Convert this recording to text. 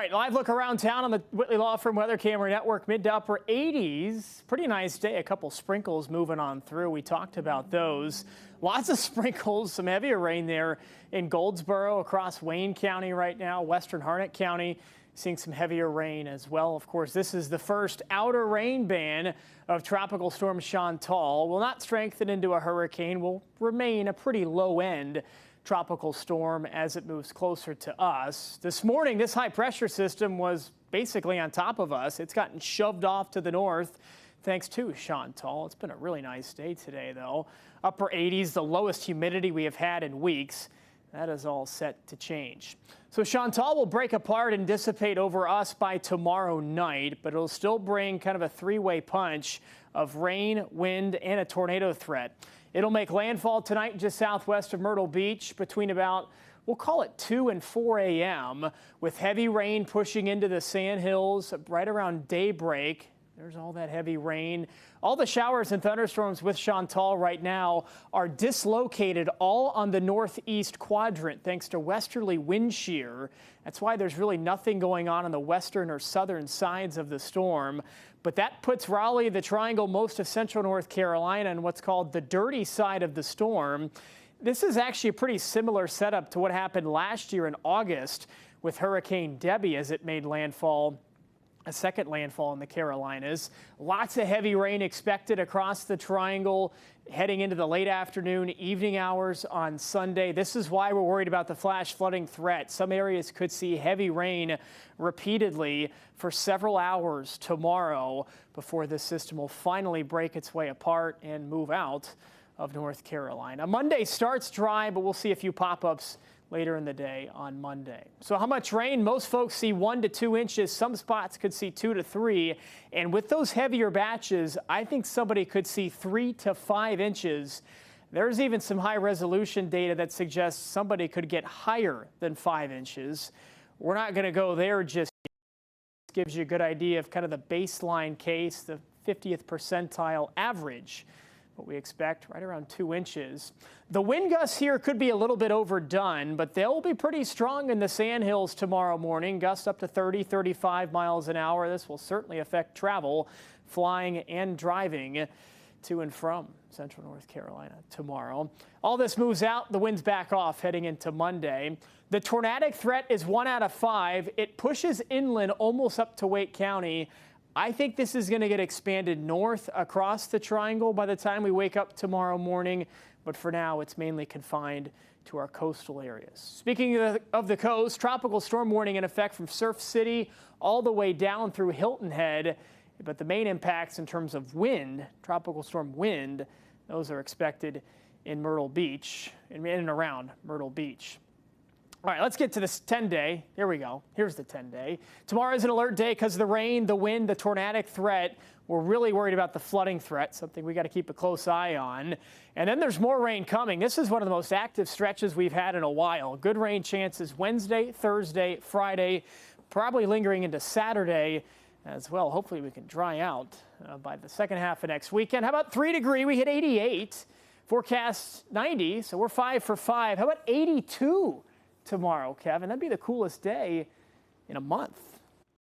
right, live look around town on the Whitley Law Firm Weather Camera Network, mid to upper 80s. Pretty nice day. A couple sprinkles moving on through. We talked about those. Lots of sprinkles, some heavier rain there in Goldsboro, across Wayne County right now, western Harnett County. Seeing some heavier rain as well. Of course, this is the first outer rain band of Tropical Storm Chantal. Will not strengthen into a hurricane, will remain a pretty low end tropical storm as it moves closer to us. This morning, this high pressure system was basically on top of us. It's gotten shoved off to the north thanks to Chantal. It's been a really nice day today, though. Upper 80s, the lowest humidity we have had in weeks. That is all set to change. So Chantal will break apart and dissipate over us by tomorrow night, but it'll still bring kind of a three-way punch of rain, wind, and a tornado threat. It'll make landfall tonight just southwest of Myrtle Beach between about, we'll call it 2 and 4 a.m. with heavy rain pushing into the Sandhills right around daybreak. There's all that heavy rain. All the showers and thunderstorms with Chantal right now are dislocated all on the northeast quadrant thanks to westerly wind shear. That's why there's really nothing going on the western or southern sides of the storm. But that puts Raleigh, the Triangle, most of central North Carolina in what's called the dirty side of the storm. This is actually a pretty similar setup to what happened last year in August with Hurricane Debbie as it made landfall. A second landfall in the Carolinas. Lots of heavy rain expected across the Triangle heading into the late afternoon, evening hours on Sunday. This is why we're worried about the flash flooding threat. Some areas could see heavy rain repeatedly for several hours tomorrow before this system will finally break its way apart and move out of North Carolina. Monday starts dry, but we'll see a few pop-ups later in the day on Monday. So how much rain? Most folks see 1 to 2 inches. Some spots could see 2 to 3. And with those heavier batches, I think somebody could see 3 to 5 inches. There's even some high resolution data that suggests somebody could get higher than 5 inches. We're not going to go there just yet. This gives you a good idea of kind of the baseline case, the 50th percentile average. What we expect right around 2 inches. The wind gusts here could be a little bit overdone, but they'll be pretty strong in the Sandhills tomorrow morning. Gusts up to 30, 35 miles an hour. This will certainly affect travel, flying and driving to and from central North Carolina tomorrow. All this moves out. The winds back off heading into Monday. The tornadic threat is 1 out of 5. It pushes inland almost up to Wake County. I think this is going to get expanded north across the Triangle by the time we wake up tomorrow morning. But for now, it's mainly confined to our coastal areas. Speaking of the coast, tropical storm warning in effect from Surf City all the way down through Hilton Head. But the main impacts in terms of wind, tropical storm wind, those are expected in Myrtle Beach, in and around Myrtle Beach. All right, let's get to this 10-day. Here we go. Here's the 10-day. Tomorrow is an alert day because of the rain, the wind, the tornadic threat. We're really worried about the flooding threat, something we got to keep a close eye on. And then there's more rain coming. This is one of the most active stretches we've had in a while. Good rain chances Wednesday, Thursday, Friday, probably lingering into Saturday as well. Hopefully we can dry out by the second half of next weekend. How about 3 degree? We hit 88. Forecast 90, so we're 5 for 5. How about 82? Tomorrow, Kevin? That'd be the coolest day in a month.